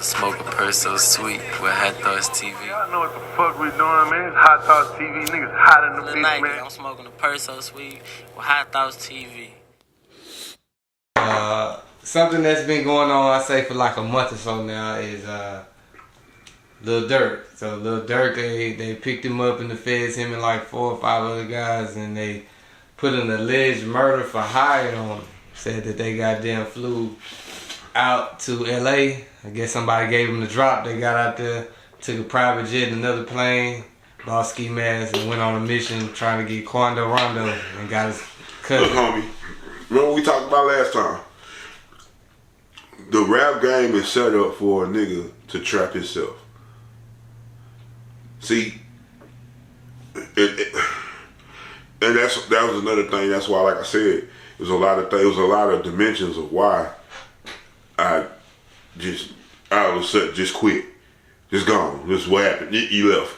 Smoke a purse so sweet with HighThoughtsTV. Y'all know what the fuck we doing, man. It's HighThoughtsTV. Niggas hot in the bitch, man. I'm smoking a purse so sweet with HighThoughtsTV. Something that's been going on, I say, for like a month or so now is Lil Durk. So Lil Durk, they picked him up in the feds, him and like 4 or 5 other guys, and they put an alleged murder for hire on him. Said that they goddamn flew out to LA. I guess somebody gave them the drop. They got out there, took a private jet, another plane, bought ski masks, and went on a mission trying to get Quando Rondo and got his cousin. Look, homie, remember what we talked about last time? The rap game is set up for a nigga to trap himself. See, and that was another thing. That's why, like I said, it was a lot of things. It was a lot of dimensions of why I just all of a sudden just quit, just gone. This is what happened. He left.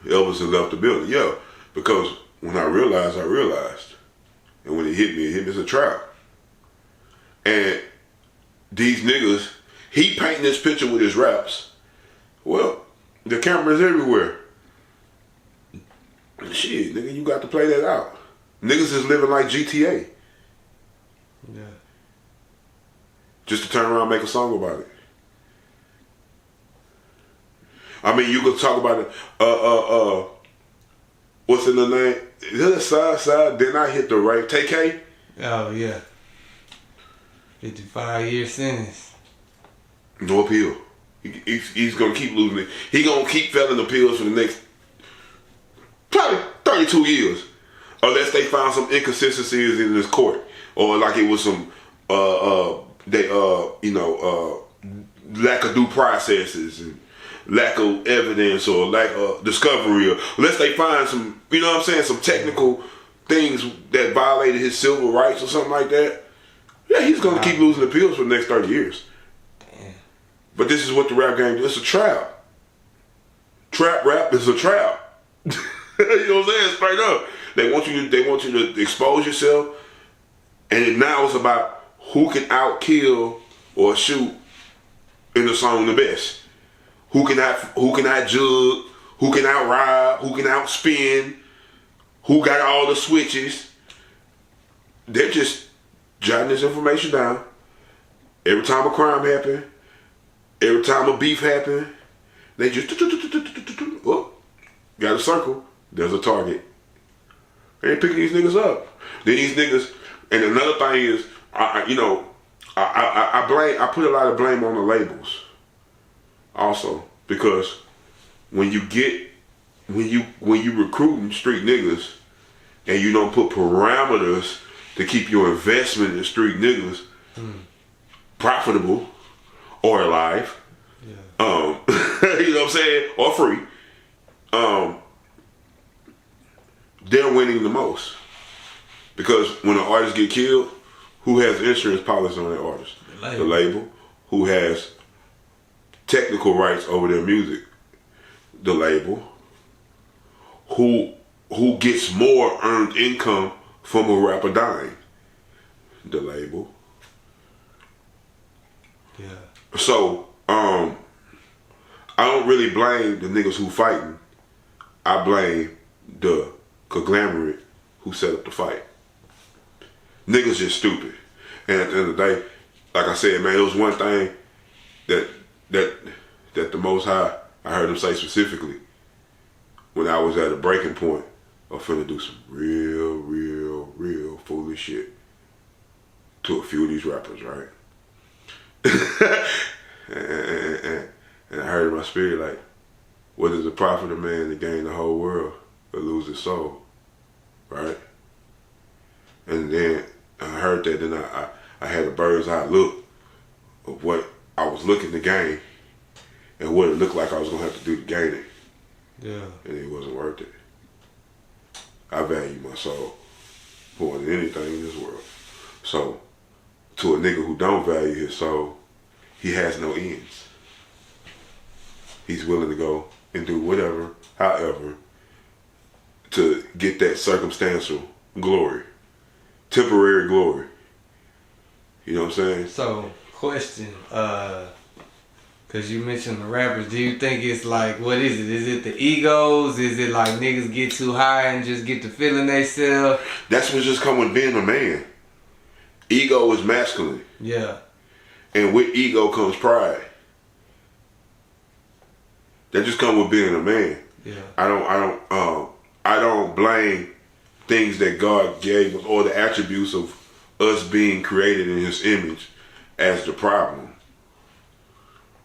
Elvis had left the building. Yeah, because when I realized, and when it hit me as a trap. And these niggas, he painting this picture with his raps. Well, the camera's everywhere. Shit, nigga, you got to play that out. Niggas is living like GTA. Yeah. Just to turn around and make a song about it. I mean, you could talk about it. What's in the name? The side. Then I hit the rape. TK? Oh, yeah. 55-year sentence. No appeal. He's going to keep losing it. He's going to keep failing appeals for the next probably 32 years. Unless they found some inconsistencies in this court. Or like it was some, lack of due processes and lack of evidence or lack of discovery. Or unless they find some, you know what I'm saying, some technical things that violated his civil rights or something like that. Yeah, he's going to keep losing appeals for the next 30 years. Damn. But this is what the rap game is. It's a trap. Trap rap is a trap. You know what I'm saying? Straight up. They want you to expose yourself. And now it's about who can out-kill or shoot in the song the best. Who can out-jug, who can out-rob, who can out-spin, who got all the switches. They're just jotting this information down. Every time a crime happen, every time a beef happen, they just got a circle. There's a target. They ain't picking these niggas up. Then these niggas, and another thing is, I put a lot of blame on the labels. Also, because when you recruiting street niggas, and you don't put parameters to keep your investment in street niggas profitable or alive, yeah. You know what I'm saying, or free, they're winning the most. Because when an artist get killed, who has insurance policy on that artist? The label. Who has technical rights over their music? The label. Who gets more earned income from a rapper dying? The label. Yeah. So, I don't really blame the niggas who fighting. I blame the conglomerate who set up the fight. Niggas just stupid. And at the end of the day, like I said, man, it was one thing that the Most High, I heard him say specifically when I was at a breaking point of finna do some real foolish shit to a few of these rappers, right? and I heard in my spirit, like, what is the profit of man to gain the whole world or lose his soul, right? And then I heard that, then I had a bird's eye look of what I was looking to gain and what it looked like I was gonna have to do to gain it. Yeah. And it wasn't worth it. I value my soul more than anything in this world. So, to a nigga who don't value his soul, he has no ends. He's willing to go and do whatever, however, to get that circumstantial glory. Temporary glory. You know what I'm saying? So, question, Cause you mentioned the rappers. Do you think it's like, what is it? Is it the egos? Is it like niggas get too high and just get to feeling themselves? That's what just come with being a man. Ego is masculine. Yeah. And with ego comes pride. That just come with being a man. Yeah. I don't blame things that God gave us or the attributes of us being created in His image as the problem.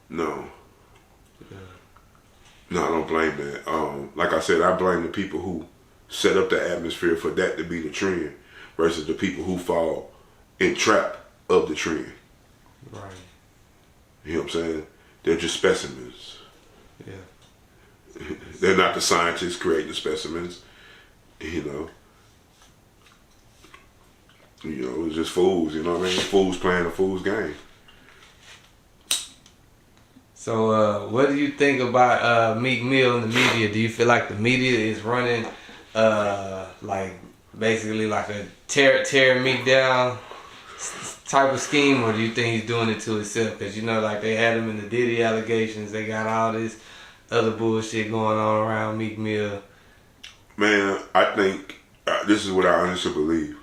No. Yeah. No, I don't blame that. Like I said, I blame the people who set up the atmosphere for that to be the trend versus the people who fall in trap of the trend. Right. You know what I'm saying? They're just specimens. Yeah. They're not the scientists creating the specimens. You know, it's just fools. You know what I mean? Fools playing a fool's game. So, what do you think about Meek Mill in the media? Do you feel like the media is running, like basically like a tear Meek down type of scheme, or do you think he's doing it to himself? Because like they had him in the Diddy allegations, they got all this other bullshit going on around Meek Mill. Man, I think this is what I honestly believe.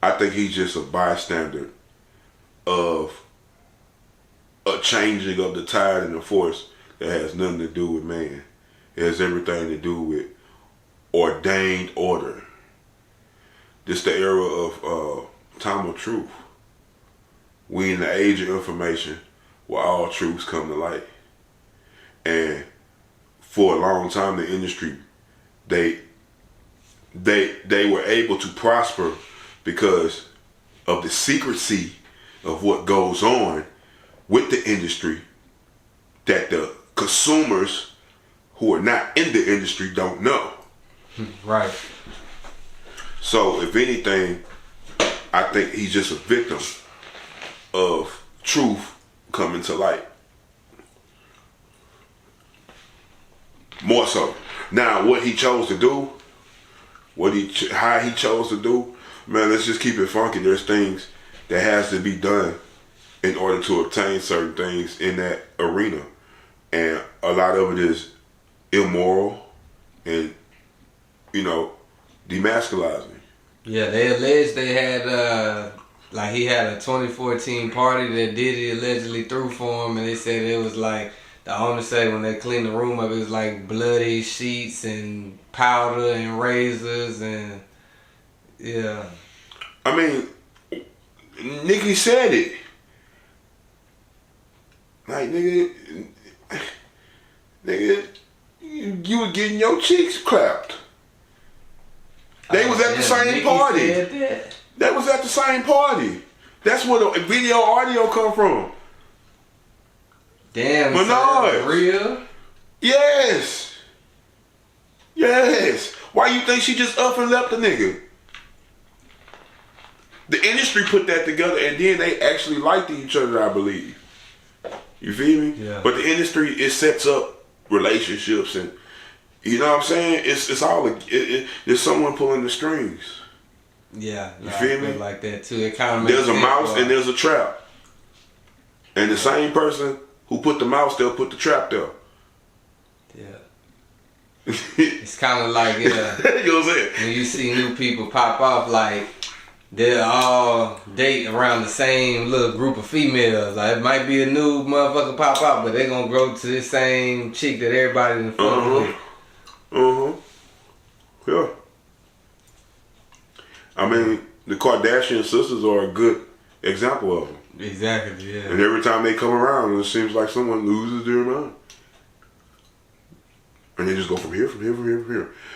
I think he's just a bystander of a changing of the tide and the force that has nothing to do with man. It has everything to do with ordained order. This the era of time of truth. We in the age of information where all truths come to light. And for a long time, the industry, they were able to prosper because of the secrecy of what goes on with the industry that the consumers who are not in the industry don't know. Right. So if anything, I think he's just a victim of truth coming to light. More so. Now, what he chose to do, how he chose to do, man, let's just keep it funky. There's things that has to be done in order to obtain certain things in that arena. And a lot of it is immoral and, demasculizing. Yeah, they alleged they had, he had a 2014 party that Diddy allegedly threw for him, and they said it was like, the owner said when they cleaned the room up, it was like bloody sheets and powder and razors and, yeah. I mean, Nicki said it. Like, nigga, you were getting your cheeks clapped. They was at the same party. That was at the same party. That's where the video audio come from. Damn, Menard. Real? Yes. Why you think she just up and left the nigga? The industry put that together, and then they actually liked each other, I believe. You feel me? Yeah. But the industry, it sets up relationships, and you know what I'm saying? It's all there's someone pulling the strings. Yeah, you feel me? Like that too. It kind of makes there's a sense, mouse and there's a trap, and the same person who put the mouse there put the trap there. Yeah. It's kind of like you know what I'm saying? When you see new people pop off, like they'll all date around the same little group of females. Like it might be a new motherfucker pop out, but they gonna grow to this same chick that everybody in the front with. Yeah. I mean, the Kardashian sisters are a good example of them. Exactly, yeah. And every time they come around, it seems like someone loses their mind. And they just go from here.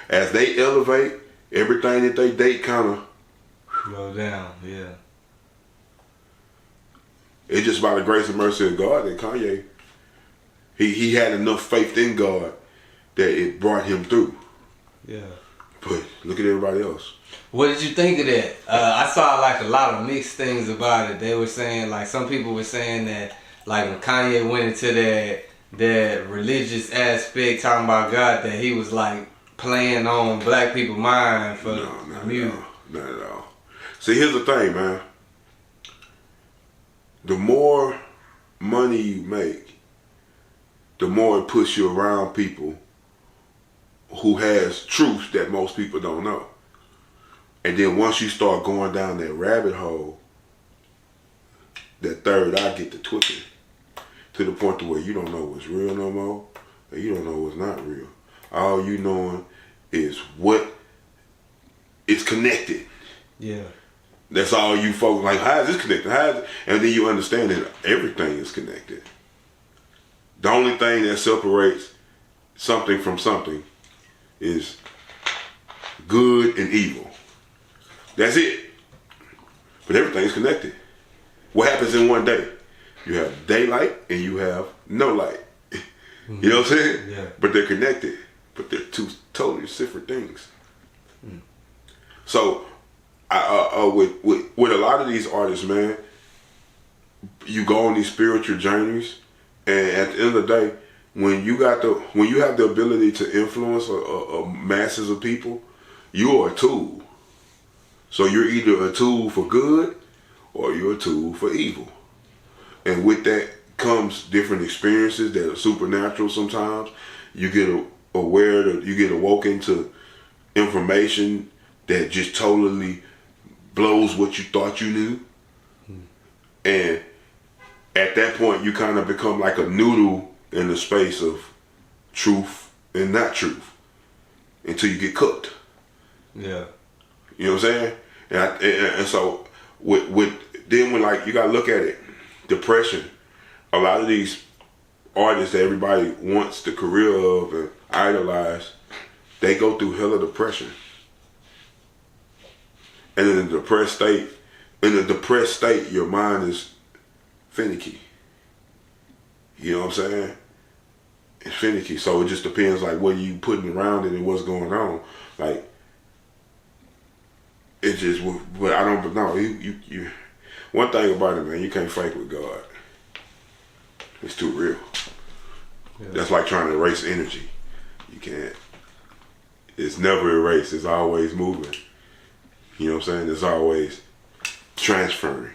As they elevate, everything that they date kind of go down, yeah. It's just by the grace and mercy of God that Kanye, he had enough faith in God that it brought him through. Yeah. But look at everybody else. What did you think of that? I saw like a lot of mixed things about it. They were saying, like some people were saying that like when Kanye went into that religious aspect, talking about God, that he was like playing on black people's mind for music. Not at all. See, here's the thing, man. The more money you make, the more it puts you around people who has truth that most people don't know. And then once you start going down that rabbit hole, that third eye get to twitching to the point to where you don't know what's real no more, and you don't know what's not real. All you knowing is what is connected. Yeah. That's all you folks like. How is this connected? And then you understand that everything is connected. The only thing that separates something from something is good and evil. That's it. But everything's connected. What happens in one day? You have daylight and you have no light. You know what I'm saying? Yeah. But they're connected. But they're two totally different things. So, with a lot of these artists, man, you go on these spiritual journeys, and at the end of the day, when you have the ability to influence masses of people, you are a tool. So you're either a tool for good or you're a tool for evil. And with that comes different experiences that are supernatural sometimes. You get aware that you get awoken to information that just totally blows what you thought you knew. And at that point, you kind of become like a noodle in the space of truth and not truth until you get cooked. Yeah. You know what I'm saying? And so with then when like you gotta look at it, depression. A lot of these artists that everybody wants the career of and idolize, they go through hella depression. And in a depressed state, your mind is finicky. You know what I'm saying? It's finicky. So it just depends like what you putting around it and what's going on. Like it just, but I don't know. You. One thing about it, man, you can't fake with God. It's too real. Yeah. That's like trying to erase energy. You can't. It's never erased. It's always moving. You know what I'm saying? It's always transferring.